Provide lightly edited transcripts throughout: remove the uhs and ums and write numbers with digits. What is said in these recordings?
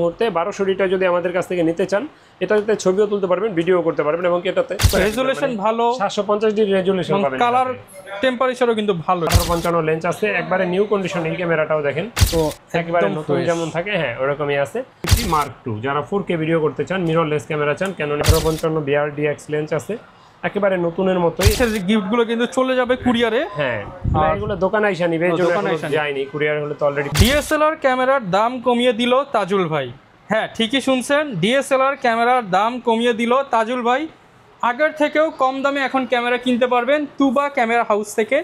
মুহূর্তে 1200টা যদি আমাদের কাছ থেকে নিতে চান, এটাতে ছবিও তুলতে পারবেন, ভিডিও করতে পারবেন এবং এটাতে রেজুলেশন ভালো, 750 ডিগ্রি রেজুলেশন পাবেন। কালার টেম্পারেচারও কিন্তু ভালো। 55 লেন্স আছে, একবারে নিউ কন্ডিশন। এই ক্যামেরাটাও দেখেন তো একবারে নতুন যেমন থাকে, হ্যাঁ ওরকমই আছে। মার্ক 2 যারা 4K ভিডিও করতে চান, মিররলেস ক্যামেরা চান, Canon 1855 BRDX লেন্স আছে, একেবারে নতুনের মতোই। গিফটগুলো কিন্তু চলে যাবে কুরিয়ারে। হ্যাঁ, এগুলো দোকানে আইসা নিবে, এই জন্য যায়নি, কুরিয়ার হলে তো অলরেডি। ডিএসএলআর ক্যামেরার দাম কমিয়ে দিল তাজুল ভাই। হ্যাঁ ঠিকই শুনছেন, ডিএসএলআর ক্যামেরার দাম কমিয়ে দিল তাজুল ভাই। আগের থেকেও কম দামে এখন ক্যামেরা কিনতে পারবেন তুবা ক্যামেরা হাউস থেকে।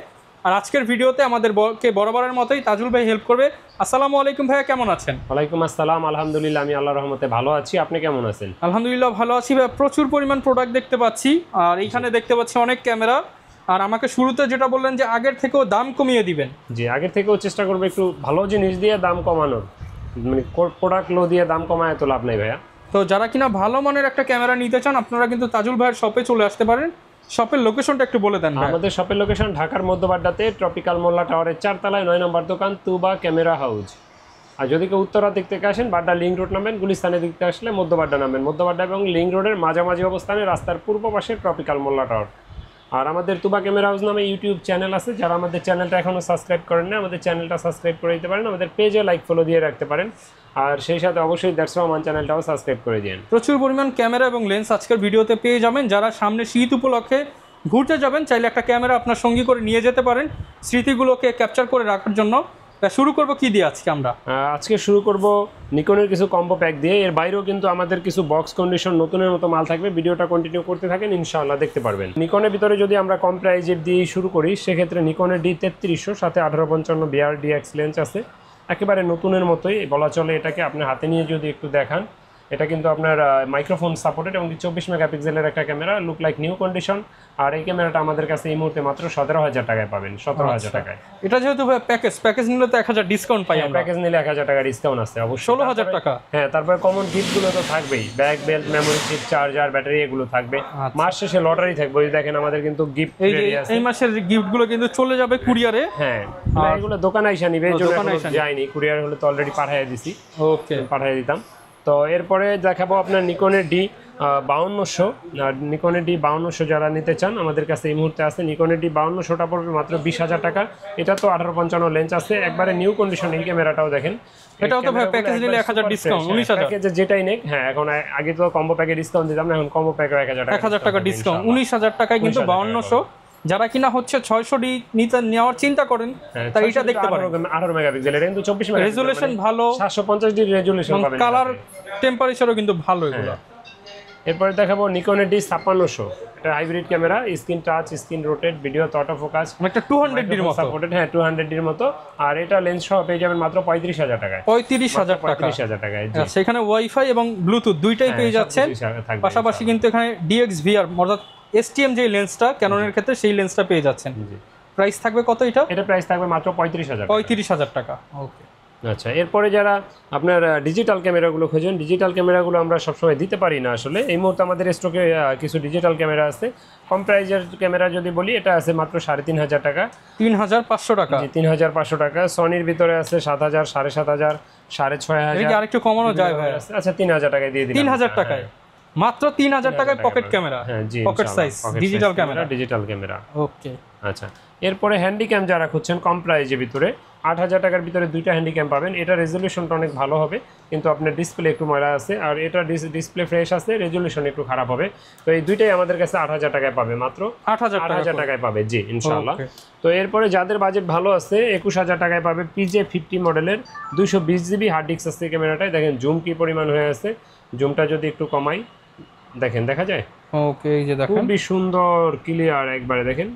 আর আজকের ভিডিওতে আমাদেরকে বরাবরের মতোই তাজুল ভাই হেল্প করবে। আসসালামু আলাইকুম ভাইয়া, কেমন আছেন? ওয়ালাইকুম আসসালাম, আলহামদুলিল্লাহ আমি আল্লাহর রহমতে ভালো আছি। আপনি কেমন আছেন? আলহামদুলিল্লাহ ভালো আছি ভাই। প্রচুর পরিমাণ প্রোডাক্ট দেখতে পাচ্ছি, আর এইখানে দেখতে পাচ্ছি অনেক ক্যামেরা। আর আমাকে শুরুতে যেটা বললেন যে আগের থেকেও দাম কমিয়ে দিবেন। জি, আগের থেকেও চেষ্টা করবো একটু ভালো জিনিস দিয়ে দাম কমানোর, মানে প্রোডাক্ট লো দিয়ে দাম কমায় তো লাভ নাই ভাইয়া। তো যারা কিনা ভালো মানের একটা ক্যামেরা নিতে চান, আপনারা কিন্তু তাজুল ভাইয়ের শপে চলে আসতে পারেন। শপের লোকেশনটা একটু বলে দেন। আমাদের শপের লোকেশন ঢাকার মধ্যবাড্ডাতে ট্রপিক্যাল মোল্লা টাওয়ারের 4 তলায় 9 নম্বর দোকান তুবা ক্যামেরা হাউস। আর যদি কেউ উত্তরা দিক থেকে আসেন, বাড্ডা লিঙ্ক রোড নামবেন, গুলিস্তানের দিক থেকে আসলে মধ্যবাড্ডা নামবেন। মধ্যবাড্ডা এবং লিঙ্ক রোডের মাঝামাঝি অবস্থানে রাস্তার পূর্ব পাশে ট্রপিক্যাল মোল্লা টাওয়ার। আর আমাদের তুবা ক্যামেরা হাউস নামে ইউটিউব চ্যানেল আছে, যারা আমাদের চ্যানেলটা এখনও সাবস্ক্রাইব করেন না, আমাদের চ্যানেলটা সাবস্ক্রাইব করে দিতে পারেন, আমাদের পেজে লাইক ফলো দিয়ে রাখতে পারেন। আর সেই সাথে অবশ্যই দ্যাটস রহমান চ্যানেলটাও সাবস্ক্রাইব করে দিন। প্রচুর পরিমাণ ক্যামেরা এবং লেন্স আজকের ভিডিওতে পেয়ে যাবেন। যারা সামনে শীত উপলক্ষে ঘুরতে যাবেন, চাইলে একটা ক্যামেরা আপনার সঙ্গী করে নিয়ে যেতে পারেন স্মৃতিগুলোকে ক্যাপচার করে রাখার জন্য। শুরু করব কি দিয়ে আজকে আমরা? আজকে শুরু করব নিকনের কিছু কম্বো প্যাক দিয়ে। এর বাইরেও কিন্তু আমাদের কিছু বক্স কন্ডিশন নতুনের মতো মাল থাকবে। ভিডিওটা কন্টিনিউ করতে থাকেন, ইনশাআল্লাহ দেখতে পারবেন। নিকনের ভিতরে যদি আমরা কম প্রাইজের দিয়ে শুরু করি, সেক্ষেত্রে নিকনের D3300 সাথে 1855 BRDX লেন্স আছে, একেবারে নতুনের মতোই বলা চলে। এটাকে আপনি হাতে নিয়ে যদি একটু দেখান, এটা কিন্তু আপনার মাইক্রোফোন সাপোর্টেড এবং 24 মেগাপিক্সেলের একটা camera, look like new condition. আর এই ক্যামেরাটা আমাদের কাছে এই মুহূর্তে মাত্র 17,000 টাকায় পাবেন। 17,000 টাকায়। এটা যেহেতু প্যাকেজ নিলে তো 1000 ডিসকাউন্ট পাই আমরা। প্যাকেজ নিলে 1000 টাকা ডিসকাউন্ট আছে অবশ্যই। 16,000 টাকা। হ্যাঁ, তারপরে কমন গিফটগুলো তো থাকবেই, bag, belt, memory chip, charger, battery, এগুলো থাকবে। মাস শেষে লটারি থাকবে, ওই দেখেন আমাদের কিন্তু গিফট রেডি আছে। এই মাসের গিফটগুলো কিন্তু চলে যাবে কুরিয়ারে। হ্যাঁ, এগুলো দোকানে আইসা নিবে, এই জন্য যায়নি, কুরিয়ার হলে তো অলরেডি পাঠিয়ে দিছি। ওকে, পাঠিয়ে দিতাম। তো এরপরে দেখাবো আপনার নিকনের D5200। আর নিকনের D5200 যারা নিতে চান, আমাদের কাছে এই মুহূর্তে আছে। নিকনের D5200টা পড়বে মাত্র 20,000 টাকা। এটা তো 1855 লেন্স আছে, একবারে নিউ কন্ডিশন। এই ক্যামেরাটাও দেখেন, এটাও তো ভাই প্যাকেজ নিলে 1000 ডিসকাউন্ট, 19,000 প্যাকেজে যেটাই নেক। হ্যাঁ, এখন আগে তো কম্বো প্যাকে ডিসকাউন্ট দিতাম না, এখন কম্বো প্যাকে 1000 টাকা ডিসকাউন্ট। 19,000 টাকায় কিন্তু 5200। যারা কিনা হচ্ছে 600D নিতে নেওয়ার চিন্তা করেন, তাই এটা দেখতে পারেন। 18 মেগাপিক্সেলের, কিন্তু 24 মেগাপিক্সেল রেজুলেশন ভালো, 750 ডিগ্রি রেজুলেশন পাবেন। কালার টেম্পারেচারও কিন্তু ভালো এগুলো। এরপরে দেখাবো নিকনের D5600। এটা hybrid camera, screen touch, screen rotate, video auto focus, একটা 200D এর মতো সাপোর্টেড। হ্যাঁ, 200D এর মতো। আর এটা লেন্স সহ পেয়ে যাবেন মাত্র 35,000 টাকায়। 35,000 টাকায়। সেখানে ওয়াইফাই এবং ব্লুটুথ দুইটাই পেয়ে যাচ্ছেন। পাশাপাশি কিন্তু এখানে DXVR অর্থাৎ STM যে লেন্সটা ক্যাননের ক্ষেত্রে, সেই লেন্সটা পেয়ে যাচ্ছেন। প্রাইস থাকবে কত এটা? এটা প্রাইস থাকবে মাত্র 35,000 টাকা। ওকে, আচ্ছা। এরপরে যারা আপনার ডিজিটাল ক্যামেরাগুলো খোঁজেন, ডিজিটাল ক্যামেরাগুলো আমরা সবসময় দিতে পারি না আসলে। এই মুহূর্তে আমাদের স্টকে কিছু ডিজিটাল ক্যামেরা আছে। কম প্রাইজের ক্যামেরা যদি বলি, এটা আছে মাত্র 3,500 টাকা। 3,500 টাকা? 3,500 টাকা। সনির ভিতরে আছে 7,000, 7,500, 6,500। আরেকটু কমানো যায় ভাই? আচ্ছা, 3,000 টাকায় দিয়ে দিলাম। 3,000 টাকায়, মাত্র 3,000 টাকায় পকেট ক্যামেরা। হ্যাঁ জি, পকেট সাইজ ডিজিটাল ক্যামেরা। ওকে, আচ্ছা। এরপরে হ্যান্ডিক্যাম যারা খুঁজছেন কম প্রাইজের ভিতরে, 8,000 টাকার ভিতরে দুইটা হ্যান্ডিক্যাম পাবেন। এটা রেজলিউশনটা অনেক ভালো হবে, কিন্তু আপনার ডিসপ্লে একটু ময়লা আছে। আর এটা ডিসপ্লে ফ্রেশ আছে, রেজলিউশন একটু খারাপ হবে। তো এই দুইটাই আমাদের কাছে 8,000 টাকায় পাবে, মাত্র 8,000 টাকায় পাবে। জি, ইনশাআল্লাহ। তো এরপরে যাদের বাজেট ভালো আছে, 21,000 টাকায় পাবে PJ50 মডেলের 220GB হার্ড ডিস্ক আছে ক্যামেরাটায়। দেখেন জুম কি পরিমাণ হয়ে আছে, জুমটা যদি একটু কমাই দেখেন, দেখা যায়। ওকে, এই যে দেখেন খুবই সুন্দর ক্লিয়ার, একবারে দেখেন,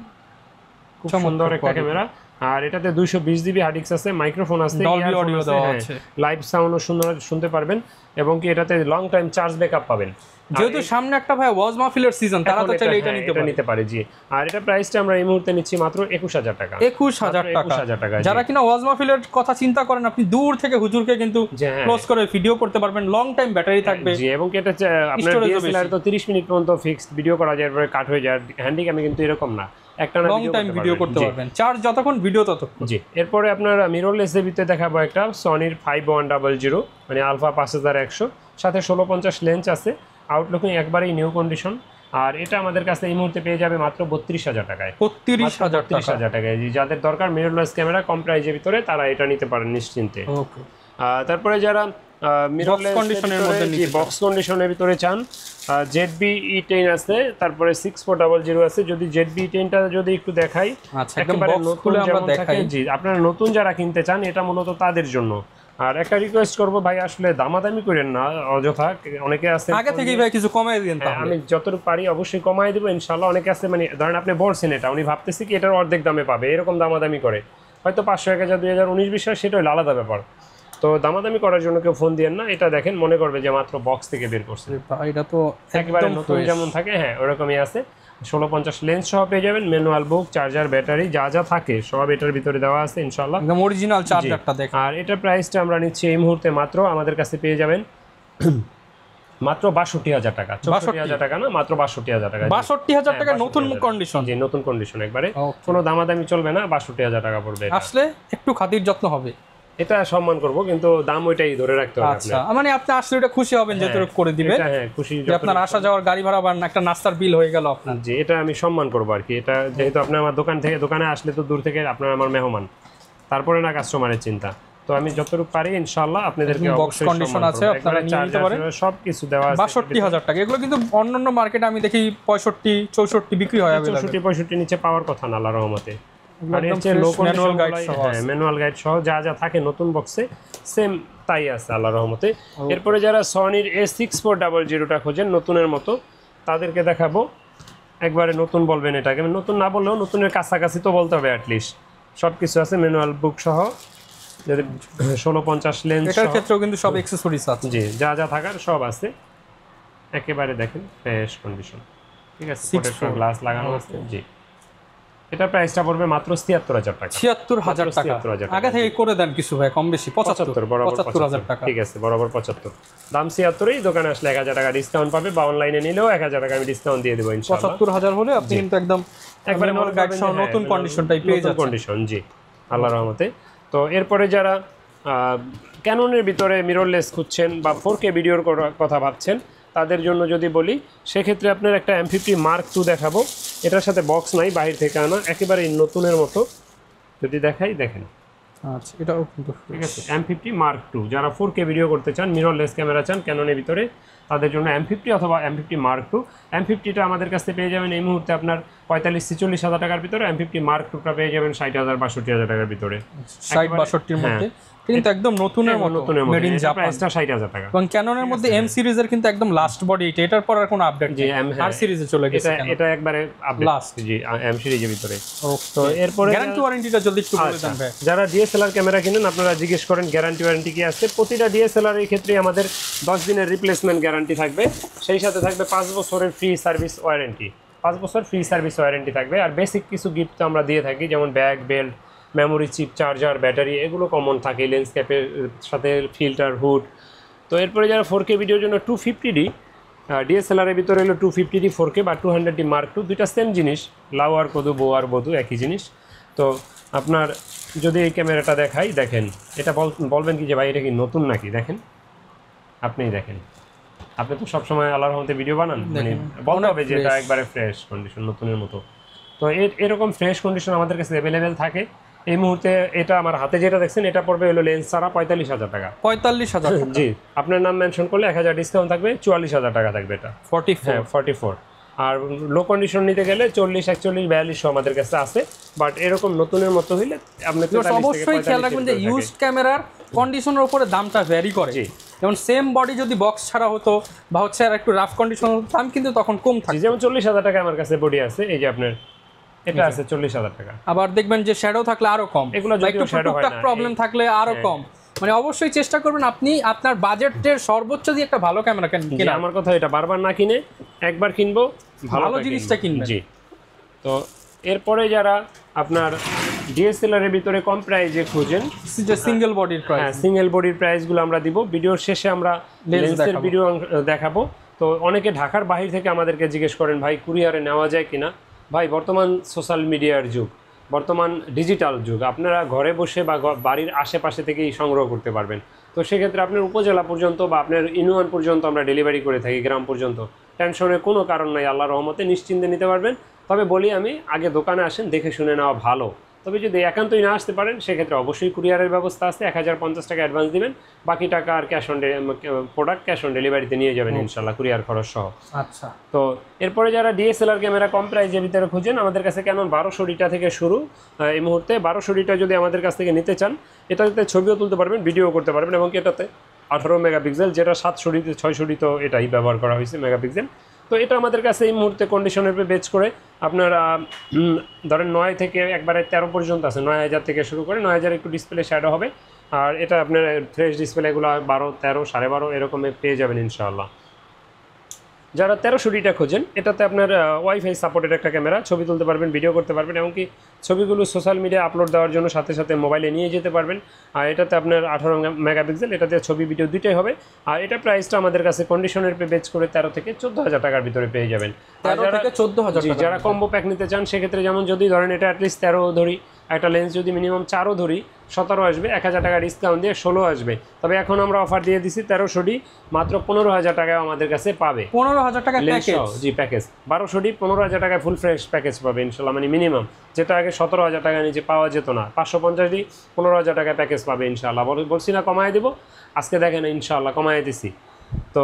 খুব সুন্দর একটা ক্যামেরা। আর এটাতে 220GB হার্ড ডিস্ক আছে, মাইক্রোফোন আছে, ডলবি অডিও দেওয়া আছে, লাইভ সাউন্ডও সুন্দর শুনতে পারবেন এবং কি এটাতে লং টাইম চার্জ ব্যাকআপ পাবেন। যেহেতু সামনে একটা ভাই ওয়াজ মাহফিলের সিজন, তারা তো চাইলে এটা নিতে পারে। জি, আর এটা প্রাইসটা আমরা এই মুহূর্তে নিচ্ছি মাত্র 21,000 টাকা। 21,000 টাকা। যারা কিনা ওয়াজ মাহফিলের কথা চিন্তা করেন, আপনি দূর থেকে হুজুরকে কিন্তু ক্লোজ করে ভিডিও করতে পারবেন, লং টাইম ব্যাটারি থাকবে। জি, এবং এটা আপনার DSLR তো 30 মিনিট পর্যন্ত ফিক্সড ভিডিও করা যায়, এরপরে কাট হয়ে যায়। হ্যান্ডিক্যামে কিন্তু এরকম না, একটা লং টাইম ভিডিও করতে পারবেন, চার্জ যতক্ষণ ভিডিও ততক্ষণ। জি, এরপরে আপনার মিররলেসের ভিতরে দেখাবো একটা সনির 5100 মানে আলফা 5100, সাথে 1650 লেন্স আছে, আউটলুকিং একবারেই নিউ কন্ডিশন। আর এটা আমাদের কাছে এই মুহূর্তে পেয়ে যাবে মাত্র 32,000 টাকায়। 32,000 টাকায়। যাদের দরকার মিররলেস ক্যামেরা কম প্রাইজের ভিতরে তারা এটা নিতে পারেন নিশ্চিন্তে। ওকে। তারপরে যারা মিররলেস কন্ডিশনের মধ্যে বক্স কন্ডিশনের ভিতরে চান, ZB E10 আছে, তারপরে 6400 আছে। যদি ZB E10টা যদি একটু দেখাই, আচ্ছা একদম বক্স খুলে আমরা দেখাই। জি, আপনারা নতুন যারা কিনতে চান এটা মূলত তাদের জন্য। আর একটা রিকোয়েস্ট করব ভাই, আসলে দামাদামি করেন না অযথা, অনেকে আছে আগে থেকেই ভাই কিছু কমাই দেন। আমি যতটুকু পারি অবশ্যই কমাই দেবো ইনশাআল্লাহ। অনেকে আছে মানে ধরেন আপনি বলছেন এটা, উনি ভাবতেছি কি এটার অর্ধেক দামে পাবে, এরকম দামাদামি করে, হয়তো 500, 1000, 2019 20 সেটা হলো আলাদা ব্যাপার। তো দামাদামি করার জন্য কেউ ফোন দিয়েন না, এটা দেখেন মনে করবে যে মাত্র বক্স থেকে বের করছে। এটা তো একেবারে নতুন যেমন থাকে, হ্যাঁ ওরকমই আছে। 1650 লেন্স সহ পেয়ে যাবেন, ম্যানুয়াল বুক, চার্জার, ব্যাটারি যা যা থাকে সব এটার ভিতরে দেওয়া আছে ইনশাআল্লাহ, একদম অরিজিনাল চার্জারটা দেখেন। আর এটার প্রাইসটা আমরা নিচ্ছি এই মুহূর্তে মাত্র আমাদের কাছে পেয়ে যাবেন মাত্র 62,000 টাকা। 64,000 টাকা না, মাত্র 62,000 টাকা। 62,000 টাকা নতুন কন্ডিশন। জি, নতুন কন্ডিশন একবারে, কোনো দামাদামি চলবে না, 62,000 টাকা পড়বে। আসলে একটু খাতির যত্ন হবে, এটা সম্মান করব, কিন্তু দাম ওইটাই ধরে রাখতে হবে। আচ্ছা মানে আপনি আসলে এটা খুশি হবেন যেহেতু করে দিবেন। হ্যাঁ খুশি, যে আপনার আসা যাওয়ার গাড়ি ভাড়া বা একটা নাস্তার বিল হয়ে গেল আপনার। জি, এটা আমি সম্মান করব আর কি। এটা যেহেতু আপনি আমার দোকানে আসলে তো দূর থেকে আপনার আমার মেহমান, তারপরে না কাস্টমারের চিন্তা। তো আমি যতটুকু পারি ইনশাআল্লাহ আপনাদেরকে বক্স কন্ডিশন আছে, আপনারা নিয়ে নিতে পারেন। সব কিছু দেওয়া আছে। 62,000 টাকা। এগুলো কিন্তু অন্যান্য মার্কেটে আমি দেখি 65, 64 বিক্রি হয়। 64, 65 নিচে পাওয়ার কথা না আল্লাহর রহমতে। আর একদম এর ম্যানুয়াল গাইড সহ, ম্যানুয়াল গাইড সহ যা যা থাকে নতুন বক্সে সেম তাই আছে আল্লাহর রহমতে। এরপরে যারা সনির A6400টা খোঁজেন নতুনের মতো, তাদেরকে দেখাবো। একবারে নতুন বলবেন এটাকে, নতুন না বললেও নতুনের কাছাকাছি তো বলতে হবে অ্যাটলিস্ট। সব কিছু আছে ম্যানুয়াল বুক সহ, যদি 1650 লেন্স, এটার ক্ষেত্রেও কিন্তু সব অ্যাকসেসরিজ আছে। জি, যা যা থাকার সব আছে। একেবারে দেখেন ফ্রেশ কন্ডিশন, ঠিক আছে, প্রোটেক্টর গ্লাস লাগানো আছে। জি, এটা প্রাইসটা পড়বে মাত্র 76,000 টাকা। 76,000 টাকা। আগে থেকে করে দেন কিছু ভাই, কম বেশি 75, বরাবর 75,000 টাকা। ঠিক আছে, বরাবর 75। দাম 76, দোকানে আসলে 1000 টাকা ডিসকাউন্ট পাবে, বা অনলাইনে নিলেও 1000 টাকা আমি ডিসকাউন্ট দিয়ে দেব ইনশাআল্লাহ। 75,000 হলে আপনি কিন্তু একদম একবারে ম্যানুয়াল গাইড সহ নতুন কন্ডিশনটাই পেয়ে যাচ্ছেন। কন্ডিশন, জি আল্লাহর রহমতে। তো এরপরে যারা ক্যাননের ভিতরে মিররলেস খুঁজছেন বা 4K ভিডিওর কথা ভাবছেন, তাদের জন্য যদি বলি, সেক্ষেত্রে আপনার একটা M50 Mark II দেখাবো। এটার সাথে বক্স নাই, বাইরে থেকে আনা, একেবারে নতুনের মতো। যদি দেখাই দেখেন, আচ্ছা এটাও কিন্তু ঠিক আছে। M50 Mark II, যারা 4K ভিডিও করতে চান, মিররলেস ক্যামেরা চান ক্যাননের ভিতরে, তাদের জন্য M50 অথবা M50 Mark II। M50টা আমাদের কাছে পেয়ে যাবেন এই মুহূর্তে আপনার 45-46,000 টাকার ভিতরে। M50 Mark IIটা পেয়ে যাবেন 60,000-62,000 টাকার ভিতরে। 60-62 এর মধ্যে, কিন্তু একদম নতুনের মতো, মেড ইন জাপান। প্রাইসটা 60,000 টাকা। এবং ক্যাননের মধ্যে M সিরিজের কিন্তু একদম লাস্ট বডি এটা, এটার পর আর কোনো আপডেট নেই। আর সিরিজে চলে গেছে, এটা একবারে আপডেট লাস্ট। জি, M সিরিজের ভিতরে। তো এরপরে গ্যারান্টি ওয়ারেন্টিটা যদি একটু বলে দেন ভাই। যারা DSLR ক্যামেরা কিনেন, আপনারা জিজ্ঞেস করেন গ্যারান্টি ওয়ারেন্টি কি আছে। প্রতিটা DSLR এর ক্ষেত্রে আমাদের 10 দিনের রিপ্লেসমেন্ট গ্যারান্টি থাকবে, সেই সাথে থাকবে 5 বছরের ফ্রি সার্ভিস ওয়ারেন্টি। 5 বছর ফ্রি সার্ভিস ওয়ারেন্টি থাকবে। আর বেসিক কিছু গিফট আমরা দিয়ে থাকি, যেমন bag, belt, memory chip, charger, battery, এগুলো কমন থাকে, লেন্স ক্যাপের সাথে ফিল্টার, হুড। তো এরপরে যারা 4K ভিডিওর জন্য 250D, DSLR এর ভিতরে হলো 250D 4K বা 200D Mark II, দুইটা সেম জিনিস, লাউ আর কদু, বউ আর বধূ, একই জিনিস। তো আপনার যদি এই ক্যামেরাটা দেখাই, দেখেন, এটা বলবেন কি যে ভাই এটা কি নতুন নাকি? দেখেন, আপনিই দেখেন, আপনি তো সবসময় আল্লাহর রহমতে ভিডিও বানান, মানে বলতে হবে যে এটা একবারে ফ্রেশ কন্ডিশন, নতুনের মতো। তো এরকম ফ্রেশ কন্ডিশন আমাদের কাছে অ্যাভেলেবেল থাকে। এই মুহূর্তে এটা আমার হাতে যেটা দেখছেন, এটা পড়বে হলো লেন্স ছাড়া 45,000 টাকা। 45,000 জি, আপনার নাম মেনশন করলে 1000 ডিসকাউন্ট থাকবে, 44,000 টাকা থাকবে এটা। 44। আর লো কন্ডিশন নিতে গেলে 40, 41, 42 আমাদের কাছে আছে। বাট এরকম নতুনের মতো হইলে আপনি অবশ্যই খেয়াল রাখবেন যে ইউজড ক্যামেরার কন্ডিশনের উপরে দামটা ভ্যারি করে। যেমন সেম বডি যদি বক্স ছাড়া হতো বা হচ্ছে আর একটু রাফ কন্ডিশন হতো, দাম কিন্তু তখন কম থাকে। যেমন 40,000 টাকা আমার কাছে বডি আছে, এই যে আপনার এটা আছে 40,000 টাকা। আবার দেখবেন যে শ্যাডো থাকলে আরো কম, এগুলো একটু টুকটাক প্রবলেম থাকলে আরো কম। মানে অবশ্যই চেষ্টা করবেন আপনি আপনার বাজেটের সর্বোচ্চ দিয়ে একটা ভালো ক্যামেরা কিনে। আমার কথা এটা বারবার না কিনে একবার কিনবো, ভালো জিনিসটা কিনবেন। জি। তো এরপরে যারা আপনার DSLR এর ভিতরে কম প্রাইসে খুঁজেন, সিঙ্গেল বডির প্রাইস, হ্যাঁ সিঙ্গেল বডির প্রাইসগুলো আমরা দিব ভিডিওর শেষে, আমরা লেন্সের ভিডিও দেখাবো। তো অনেকে ঢাকার বাইরে থেকে আমাদেরকে জিজ্ঞেস করেন ভাই কুরিয়ারে নেওয়া যায় কিনা। ভাই বর্তমান সোশ্যাল মিডিয়ার যুগ, বর্তমান ডিজিটাল যুগ, আপনারা ঘরে বসে বা বাড়ির আশেপাশে থেকেই সংগ্রহ করতে পারবেন। তো সেক্ষেত্রে আপনার উপজেলা পর্যন্ত বা আপনার ইউনিয়ন পর্যন্ত আমরা ডেলিভারি করে থাকি, গ্রাম পর্যন্ত। টেনশনের কোনো কারণ নাই, আল্লাহর রহমতে নিশ্চিন্তে নিতে পারবেন। তবে বলি আমি, আগে দোকানে আসেন, দেখে শুনে নেওয়া ভালো। তবে যদি একান্তই না আসতে পারেন সেক্ষেত্রে অবশ্যই কুরিয়ারের ব্যবস্থা আছে, 1050 টাকা অ্যাডভান্স দিবেন, বাকি টাকা আর প্রোডাক্ট ক্যাশ অন ডেলিভারিতে নিয়ে যাবেন ইনশাল্লাহ, কুরিয়ার খরচ সহ। আচ্ছা, তো এরপরে যারা ডিএসএলআর ক্যামেরা কম প্রাইজের ভিতরে খুঁজেন, আমাদের কাছে ক্যানন 1200 থেকে শুরু। এই মুহূর্তে 1200 যদি আমাদের কাছ থেকে নিতে চান, এটাতে ছবিও তুলতে পারবেন, ভিডিও করতে পারবেন, এবং এটাতে 18 মেগাপিক্সেল, যেটা 700 600 তো এটাই ব্যবহার করা হয়েছে মেগাপিক্সেল। তো এটা আমাদের কাছে এই মুহূর্তে কন্ডিশনের উপর বেচ করে আপনার ধরেন 9 থেকে একবারে 13 পর্যন্ত আছে, 9000 থেকে শুরু করে 9000 একটু ডিসপ্লে শ্যাডো হবে। আর এটা আপনার ফ্রেশ ডিসপ্লেগুলো 12, 13, 12.5 এরকমে পেয়ে যাবেন ইনশাআল্লাহ। যারা 1300 খোঁজেন, এটাতে আপনার ওয়াইফাই সাপোর্টেড একটা ক্যামেরা, ছবি তুলতে পারবেন, ভিডিও করতে পারবেন, এমনকি ছবিগুলো সোশ্যাল মিডিয়ায় আপলোড দেওয়ার জন্য সাথে সাথে মোবাইলে নিয়ে যেতে পারবেন। আর এটাতে আপনার 18 মেগাপিক্সেল, এটাতে ছবি ভিডিও দুইটাই হবে। আর এটা প্রাইসটা আমাদের কাছে কন্ডিশনের পে বেচ করে 13 থেকে 14,000 টাকার ভিতরে পেয়ে যাবেন। 13 থেকে 14,000 টাকা। যারা কম্বো প্যাক নিতে চান সেক্ষেত্রে, যেমন যদি ধরেন এটা অ্যাটলিস্ট 13 ধরি, একটা লেন্স যদি মিনিমাম 4 ধরি, 17 আসবে, 1000 টাকা ডিসকাউন্ট দিয়ে 16 আসবে। তবে এখন আমরা অফার দিয়ে দিছি 1300 মাত্র 15,000 টাকায় আমাদের কাছে পাবে। 15,000 টাকা প্যাকেজ? জি প্যাকেজ 1200 15,000 টাকায় ফুল ফ্রেশ প্যাকেজ পাবে ইনশাল্লাহ, মানে মিনিমাম, যেটা আগে 17,000 টাকা নিচে পাওয়া যেত না। 550 15,000 টাকায় প্যাকেজ পাবে ইনশাল্লাহ। বলছি না কমায় দেবো, আজকে দেখেন ইনশাল্লাহ কমায় দিছি। তো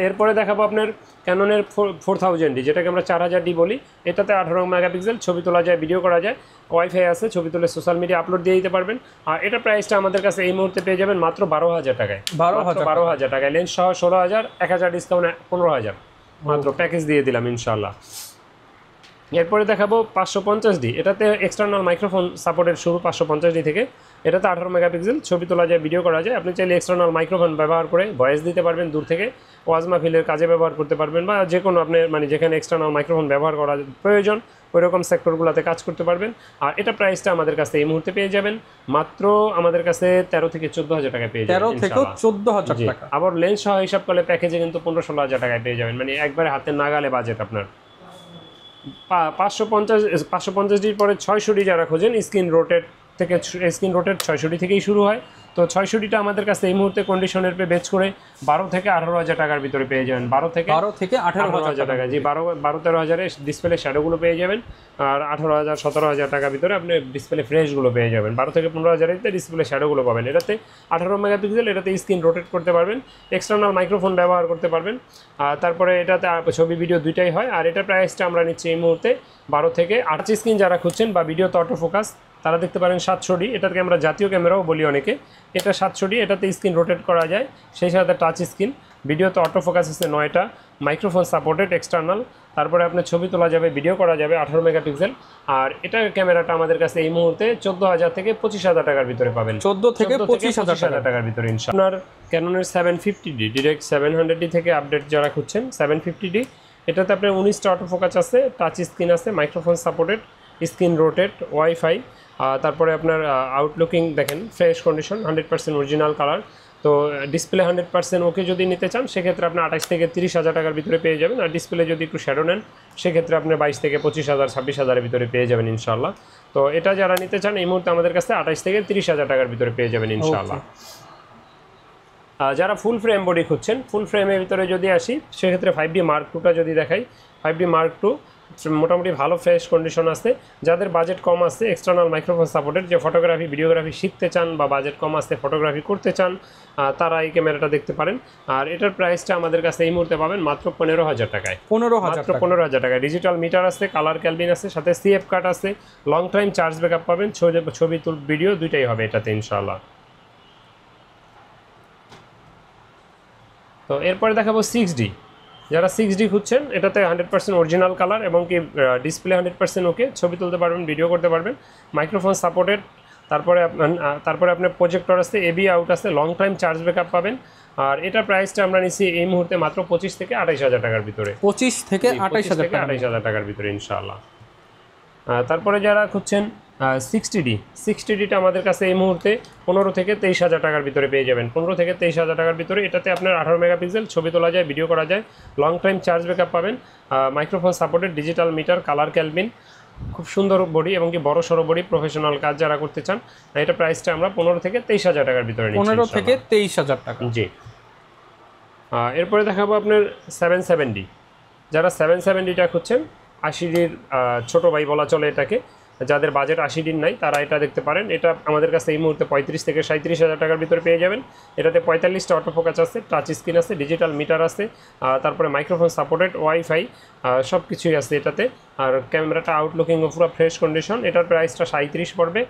এরপরে দেখাবো আপনার ক্যাননের 4000D, যেটাকে আমরা 4000D বলি। এটাতে 18 মেগাপিক্সেল, ছবি তোলা যায়, ভিডিও করা যায়, ওয়াইফাই আছে, ছবি তুলে সোশ্যাল মিডিয়া আপলোড দিয়ে দিতে পারবেন। আর এটা প্রাইসটা আমাদের কাছে এই মুহূর্তে পেয়ে যাবেন মাত্র 12,000 টাকায়। 12,000 টাকায়, লেন্স সহ 16,000, 1000 ডিসকাউন্ট 15,000 মাত্র প্যাকেজ দিয়ে দিলাম ইনশাল্লাহ। এরপরে দেখাবো 550D, এটাতে এক্সটার্নাল মাইক্রোফোন সাপোর্টের শুরু 550D থেকে। এটাতে 18 মেগাপিক্সেল, ছবি তোলা যায়, ভিডিও করা যায়। আপনি চাইলে এক্সটার্নাল মাইক্রোফোন ব্যবহার করে ভয়েস দিতে পারবেন দূর থেকে, ওয়াজ মাহফিলের কাজে ব্যবহার করতে পারবেন, বা যে কোনো আপনি মানে যেখানে এক্সটার্নাল মাইক্রোফোন ব্যবহার করা প্রয়োজন ওই রকম সেক্টরগুলোতে কাজ করতে পারবেন। আর এটা প্রাইসটা আমাদের কাছে এই মুহূর্তে পেয়ে যাবেন মাত্র আমাদের কাছে 13 থেকে 14,000 টাকায় পেয়ে যাবেন। 13 থেকে 14,000 টাকা। আবার লেন্স সহ হিসাব করলে প্যাকেজে কিন্তু 15-16,000 টাকায় পেয়ে যাবেন, মানে একবারে হাতে নাগালে বাজেট আপনার। 550ডির পরে 600D যারা খোঁজেন, স্ক্রিন রোটেট 600D থেকেই শুরু হয়। তো 600Dটা আমাদের কাছে এই মুহূর্তে কন্ডিশনের পে বেচ করে 12 থেকে 18,000 টাকার ভিতরে পেয়ে যাবেন। 12 থেকে 18,000 টাকা, জি 12-13,000 ডিসপ্লে শ্যাডোগুলো পেয়ে যাবেন। আর 18,000-17,000 টাকার ভিতরে আপনি ডিসপ্লে ফ্রেশগুলো পেয়ে যাবেন। 12 থেকে 15,000 ডিসপ্লে শ্যাডোগুলো পাবেন। এটাতে 18 মেগাপিক্সেল, এটাতে স্ক্রিন রোটেট করতে পারবেন, এক্সটার্নাল মাইক্রোফোন ব্যবহার করতে পারবেন। আর তারপরে এটাতে ছবি ভিডিও দুইটাই হয়। আর এটা প্রাইসটা আমরা নিচ্ছি এই মুহূর্তে 12 থেকে 28 স্ক্রিন যারা খুঁজছেন বা ভিডিওতে অটো ফোকাস, তারা দেখতে পারেন 700D, এটাকে আমরা জাতীয় ক্যামেরাও বলি অনেকে। এটা 700D, এটাতে স্ক্রিন রোটেট করা যায়, সেই সাথে টাচ স্ক্রিন, ভিডিওতে অটো ফোকাস আছে 9টা, মাইক্রোফোন সাপোর্টেড এক্সটার্নাল, তারপরে আপনার ছবি তোলা যাবে, ভিডিও করা যাবে, 18 মেগাপিক্সেল। আর এটার ক্যামেরাটা আমাদের কাছে এই মুহূর্তে 14,000 থেকে 25,000 টাকার ভিতরে পাবেন। 14 থেকে 25,000 টাকার ভিতরে ইনশাআল্লাহ। আপনার ক্যাননের 750D, ডিরেক্ট 700D থেকে আপডেট যারা খুঁজছেন 750D, এটাতে আপনার 19টা অটো ফোকাস আছে, টাচ স্ক্রিন আছে, microphone supported, screen rotate, wifi. তারপরে আপনার আউটলুকিং দেখেন ফ্রেশ কন্ডিশন, 100% অরিজিনাল কালার। তো ডিসপ্লে 100% ওকে যদি নিতে চান সেক্ষেত্রে আপনি 28 থেকে 30,000 টাকার ভিতরে পেয়ে যাবেন। আর ডিসপ্লে যদি একটু শ্যাডো নেন সেক্ষেত্রে আপনি 22 থেকে 25,000 26,000-এর ভিতরে পেয়ে যাবেন ইনশাআল্লাহ। তো এটা যারা নিতে চান এই মুহূর্তে আমাদের কাছে 28 থেকে 30,000 টাকার ভিতরে পেয়ে যাবেন ইনশাআল্লাহ। যারা ফুল ফ্রেম বডি খুঁজছেন, ফুল ফ্রেমের ভিতরে যদি আসি সেক্ষেত্রে 5D Mark II যদি দেখাই, 5D Mark II মোটামুটি ভালো ফ্রেশ কন্ডিশন আছে। যাদের বাজেট কম আছে, এক্সটার্নাল মাইক্রোফোন সাপোর্টেড, যে ফটোগ্রাফি ভিডিওগ্রাফি শিখতে চান বা বাজেট কম আছে ফটোগ্রাফি করতে চান, তারা এই ক্যামেরাটা দেখতে পারেন। আর এটার প্রাইসটা আমাদের কাছে এই মুহূর্তে পাবেন মাত্র 15,000 টাকায়। 15,000 টাকায়। ডিজিটাল মিটার আছে, কালার ক্যালবিন আছে, সাথে CF কার্ড আছে, লং টাইম চার্জ ব্যাকআপ পাবেন, ছবি ভিডিও দুইটাই হবে এটাতে ইনশাআল্লাহ। তো এরপরে দেখাবো 6D, যারা 6D খুঁজছেন, এটাতে 100% অরিজিনাল কালার এবং কি ডিসপ্লে 100% ওকে, ছবি তুলতে পারবেন, ভিডিও করতে পারবেন, মাইক্রোফোন সাপোর্টেড, তারপরে আপনার প্রজেক্টর আছে, AB আউট আছে, লং টাইম চার্জ ব্যাকআপ পাবেন। আর এটার প্রাইসটা আমরা নিচ্ছি এই মুহূর্তে মাত্র 25 থেকে 28,000 টাকার ভিতরে। 25 থেকে 28,000 টাকার ভিতরে ইনশাআল্লাহ। তারপরে যারা খুঁজছেন 60ডিটা আমাদের কাছে এই মুহূর্তে 15 থেকে 23,000 টাকার ভিতরে পেয়ে যাবেন। 15 থেকে 23,000 টাকার ভিতরে। এটাতে আপনার 18 মেগাপিক্সেল, ছবি তোলা যায়, ভিডিও করা যায়, লং টাইম চার্জ ব্যাকআপ পাবেন, microphone supported, digital meter, colour kelvin, খুব সুন্দর বডি এবং কি বড় সড়ো বডি, প্রফেশনাল কাজ যারা করতে চান। এটা প্রাইসটা আমরা 15 থেকে 23,000 টাকার ভিতরে নিচ্ছি। 15 থেকে 23,000 টাকা। জি। এরপরে দেখাবো আপনার 770। যারা 770টা খুঁজছেন, 80ডির ছোটো ভাই বলা চলে এটাকে, যাদের বাজেট 80ডির নাই তারা এটা দেখতে পারেন। এটা আমাদের কাছে এই মুহূর্তে 35 থেকে 37,000 টাকার ভিতরে পেয়ে যাবেন। এটাতে 45টা অটোফোকাস আছে, টাচ স্ক্রিন আছে, ডিজিটাল মিটার আছে, তারপরে মাইক্রোফোন সাপোর্টেড, ওয়াইফাই, সব কিছুই আছে এটাতে। আর ক্যামেরাটা আউটলুকিংও পুরো ফ্রেশ কন্ডিশন। এটার প্রাইসটা 37 পড়বে,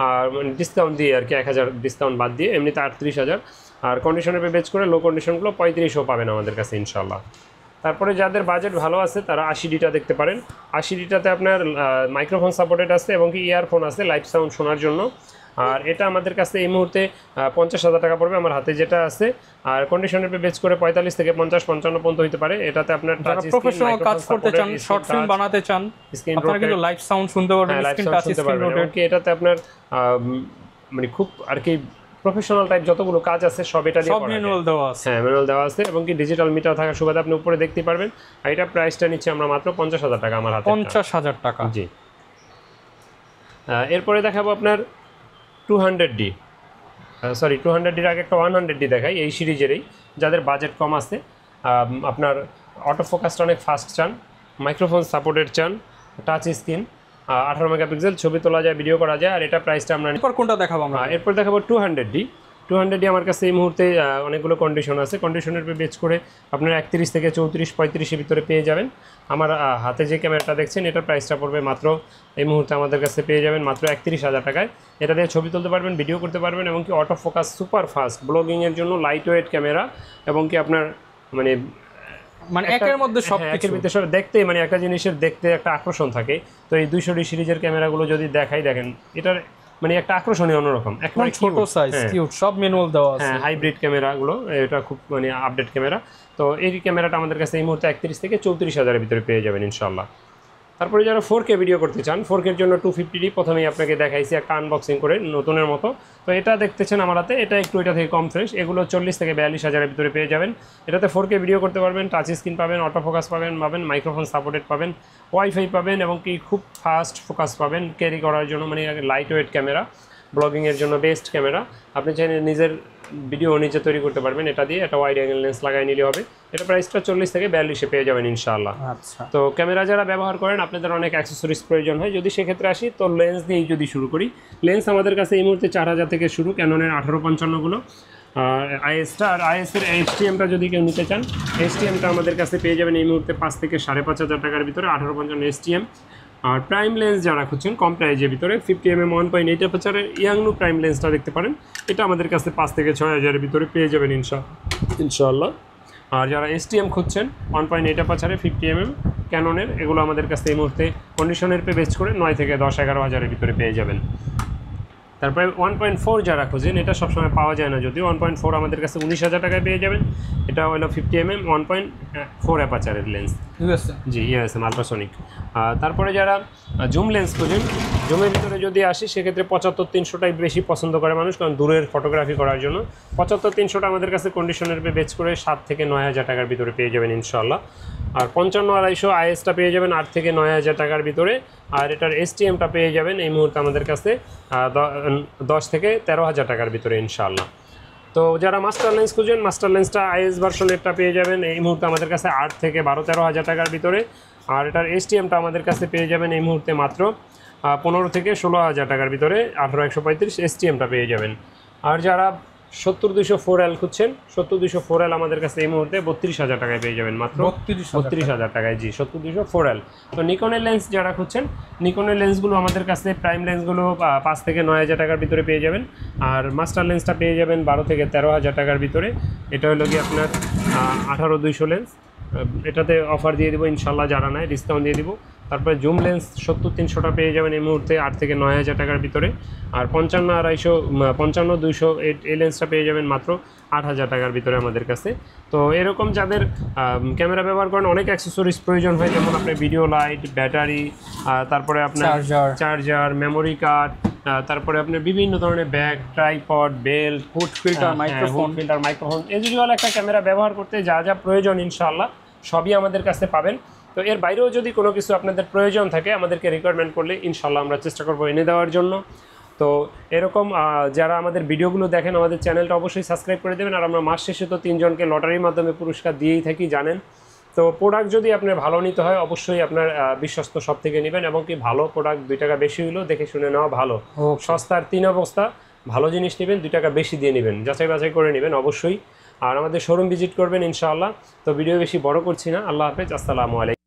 আর ডিসকাউন্ট দিয়ে আর কি 1000 ডিসকাউন্ট বাদ দিয়ে, এমনিতে 38,000। আর কন্ডিশনে বেচ করে লো কন্ডিশনগুলো 35ও পাবেন আমাদের কাছে ইনশাল্লাহ। তারপরে যাদের বাজেট ভালো আছে তারা 80ডিটা দেখতে পারেন। 80ডিটাতে আপনার মাইক্রোফোন সাপোর্টেড আছে এবং কি ইয়ারফোন আছে লাইভ সাউন্ড শোনার জন্য। আর এটা আমাদের কাছে এই মুহূর্তে 50,000 টাকা পড়বে আমার হাতে যেটা আছে। আর কন্ডিশনের বেচ করে 45 থেকে 50-55 পর্যন্ত হতে পারে। এটাতে আপনার প্রফেশনাল কাজ করতে চান, শর্ট ফিল্ম বানাতে চান, আপনারা কিন্তু লাইভ সাউন্ড শুনতে পারবেন, স্ক্রিন টাচ স্ক্রিন রোটেট। এটাতে আপনার মানে খুব আর কি প্রফেশনাল টাইপ যতগুলো কাজ আছে সব এটা দিয়ে ম্যানুয়াল দেওয়া আছে। হ্যাঁ, ম্যানুয়াল দেওয়া আছে এবং কি ডিজিটাল মিটার থাকার সুবাদে আপনি উপরে দেখতে পারবেন। আর এটা প্রাইসটা নিচ্ছে আমরা মাত্র 50,000 টাকা আমার হাতে। 50,000 টাকা। জি। এরপরে দেখাবো আপনার 200D, সরি 200ডির আগে একটা 100D দেখাই এই সিরিজেরই। যাদের বাজেট কম আছে, আপনার অটো ফোকাসটা অনেক ফাস্ট চান, মাইক্রোফোন সাপোর্টেড চান, টাচ স্ক্রিন, 18 মেগাপিক্সেল, ছবি তোলা যায়, ভিডিও করা যায়। আর এটা প্রাইসটা আমরা এরপর কোনটা দেখাবো আমরা? এরপর দেখাবো 200D আমার কাছে এই মুহূর্তে অনেকগুলো কন্ডিশন আছে। কন্ডিশনের বেচ করে আপনার 31 থেকে 34-35 ভিতরে পেয়ে যাবেন। আমার হাতে যে ক্যামেরাটা দেখছেন এটার প্রাইসটা পড়বে মাত্র এই মুহূর্তে আমাদের কাছে পেয়ে যাবেন মাত্র 31,000 টাকায়। এটা দিয়ে ছবি তুলতে পারবেন, ভিডিও করতে পারবেন এবং কি অটো ফোকাস সুপার ফাস্ট, ব্লগিংয়ের জন্য লাইট ওয়েট ক্যামেরা এবং কি আপনার মানে একের মধ্যে সব একের ভিতরে সব দেখতে মানে একটা জিনিসের দেখতে একটা আকর্ষণ থাকে। তো এই 200D সিরিজের ক্যামেরাগুলো যদি দেখাই, দেখেন এটার মানে একটা আকর্ষণীয় অন্যরকম, একদম ছোট সাইজ, কিউট, সব ম্যানুয়াল দেওয়া আছে। হ্যাঁ, হাইব্রিড ক্যামেরাগুলো, এটা খুব মানে আপডেট ক্যামেরা। তো এই ক্যামেরাটা আমাদের কাছে এই মুহূর্তে 31 থেকে 34,000 ভিতরে পেয়ে যাবেন ইনশাআল্লাহ। তারপরে যারা 4K ভিডিও করতে চান, 4K এর জন্য 250D প্রথমেই আপনাকে দেখাইছি একটা আনবক্সিং করে নতুনের মতো। তো এটা দেখতেছেন আমার হাতে, এটা একটু এটা থেকে কম ফ্রেশ। এগুলো 40 থেকে 42,000 ভিতরে পেয়ে যাবেন। এটাতে 4K ভিডিও করতে পারবেন, টাচ স্ক্রিন পাবেন, অটো ফোকাস পাবেন, মাইক্রোফোন সাপোর্টেড পাবেন, ওয়াইফাই পাবেন এবং কি খুব ফাস্ট ফোকাস পাবেন ক্যারি করার জন্য, মানে লাইট ওয়েট ক্যামেরা, ব্লগিংয়ের জন্য বেস্ট ক্যামেরা। আপনি চাইলে নিজের ভিডিও নিজে তৈরি করতে পারবেন এটা দিয়ে। একটা ওয়াইড অ্যাঙ্গেল লেন্স লাগাই নিলে হবে। এটা প্রাইসটা 40 থেকে 42-এ পেয়ে যাবেন ইনশাআল্লাহ। আচ্ছা। তো ক্যামেরা যারা ব্যবহার করেন আপনাদের অনেক অ্যাক্সেসরিজ প্রয়োজন হয়। যদি সেক্ষেত্রে আসি তো লেন্স দিয়েই যদি শুরু করি, লেন্স আমাদের কাছে এই মুহূর্তে 4000 থেকে শুরু, ক্যাননের 1855গুলো, আইএসটা। আর আইএসের HTMটা যদি কেউ নিতে চান, HTMটা আমাদের কাছে পেয়ে যাবেন এই মুহূর্তে 5 থেকে 5,500 টাকার ভিতরে, 1855 HTM। আর প্রাইম লেন্স যারা খুঁজছেন কম প্রাইজের ভিতরে, 50mm 1.8 অ্যাপারচারের ইয়াংনু প্রাইম লেন্সটা দেখতে পারেন। এটা আমাদের কাছে 5 থেকে 6,000 ভিতরে পেয়ে যাবেন ইনশাআল্লাহ। আর যারা STM খুঁজছেন 1.8 অ্যাপারচারে 50mm ক্যাননের, এগুলো আমাদের কাছে এই মুহূর্তে কন্ডিশনের বেচ করে 9 থেকে 10-11,000 ভিতরে পেয়ে যাবেন। তারপরে 1.4 যারা খুঁজেন, এটা সবসময় পাওয়া যায় না, যদিও 1.4 আমাদের কাছে 19,000 টাকায় পেয়ে যাবেন। এটা হলো 50mm 1.4 অ্যাপারচারের লেন্স, জি ইউএসএম আলট্রাসনিক। তারপরে যারা জুম লেন্স খুঁজেন, জুমের ভিতরে যদি আসি সেক্ষেত্রে 75-300টাই বেশি পছন্দ করে মানুষ, কারণ দূরের ফটোগ্রাফি করার জন্য। 75-300টা আমাদের কাছে কন্ডিশনের বেচ করে 7 থেকে 9,000 টাকার ভিতরে পেয়ে যাবেন ইনশাআল্লাহ। আর 55-250 আইএসটা পেয়ে যাবেন 8 থেকে 9,000 টাকার ভিতরে। আর এটার STMটা পেয়ে যাবেন এই মুহূর্তে আমাদের কাছে 10 থেকে 13,000 টাকার ভিতরে ইনশাআল্লাহ। তো যারা মাস্টার লেন্স খুঁজেন, মাস্টার লেন্সটা আইএস ভার্সনেরটা পেয়ে যাবেন এই মুহূর্তে আমাদের কাছে 8 থেকে 12-13,000 টাকার ভিতরে। আর এটার STMটা আমাদের কাছে পেয়ে যাবেন এই মুহূর্তে মাত্র 15 থেকে 16,000 টাকার ভিতরে, 18-135 STMটা পেয়ে যাবেন। আর যারা 70-200 4L খুঁজছেন, 70-200 4L আমাদের কাছে এই মুহূর্তে 32,000 টাকায় পেয়ে যাবেন মাত্র 32,000 টাকায়। জি 70-200 4L। তো নিকনের লেন্স যারা খুঁজছেন, নিকনের লেন্সগুলো আমাদের কাছে প্রাইম লেন্সগুলো 5 থেকে 9,000 টাকার ভিতরে পেয়ে যাবেন। আর মাস্টার লেন্সটা পেয়ে যাবেন 12 থেকে 13,000 টাকার ভিতরে। এটা হলো কি আপনার 18-200 লেন্স। এটাতে অফার দিয়ে দেবো ইনশাল্লাহ, যারা নেয় ডিসকাউন্ট দিয়ে দিব। তারপরে জুম লেন্স 70-300টা পেয়ে যাবেন এই মুহূর্তে 8 থেকে 9,000 টাকার ভিতরে। আর 55-200 এই লেন্সটা পেয়ে যাবেন মাত্র 8,000 টাকার ভিতরে আমাদের কাছে। তো এরকম যাদের ক্যামেরা ব্যবহার করেন, অনেক অ্যাক্সেসরিজ প্রয়োজন হয়, যেমন আপনার ভিডিও লাইট, ব্যাটারি, তারপরে আপনার চার্জার, মেমোরি কার্ড, তারপরে আপনার বিভিন্ন ধরনের bag, tripod, belt, hood filter, microphone, usual একটা ক্যামেরা ব্যবহার করতে যা যা প্রয়োজন ইনশাআল্লাহ সবই আমাদের কাছে পাবেন। তো এর বাইরেও যদি কোনো কিছু আপনাদের প্রয়োজন থাকে আমাদেরকে রিকোয়ারমেন্ট করলে ইনশাআল্লাহ আমরা চেষ্টা করবো এনে দেওয়ার জন্য। তো এরকম যারা আমাদের ভিডিওগুলো দেখেন আমাদের চ্যানেলটা অবশ্যই সাবস্ক্রাইব করে দেবেন। আর আমরা মাস শেষে তো 3 জনকে লটারির মাধ্যমে পুরস্কার দিয়েই থাকি, জানেন। তো প্রোডাক্ট যদি আপনার ভালো নিতে হয় অবশ্যই আপনার বিশ্বস্ত সব থেকে নেবেন, এবং কি ভালো প্রোডাক্ট 2 টাকা বেশি হলেও দেখে শুনে নেওয়া ভালো। সস্তার 3 অবস্থা, ভালো জিনিস নেবেন 2 টাকা বেশি দিয়ে নেবেন, যাচাই বাছাই করে নেবেন অবশ্যই। আর আমাদের শোরুম ভিজিট করবেন ইনশাআল্লাহ। তো ভিডিও বেশি বড় করছি না, আল্লাহ হাফেজ, আসসালামু আলাইকুম।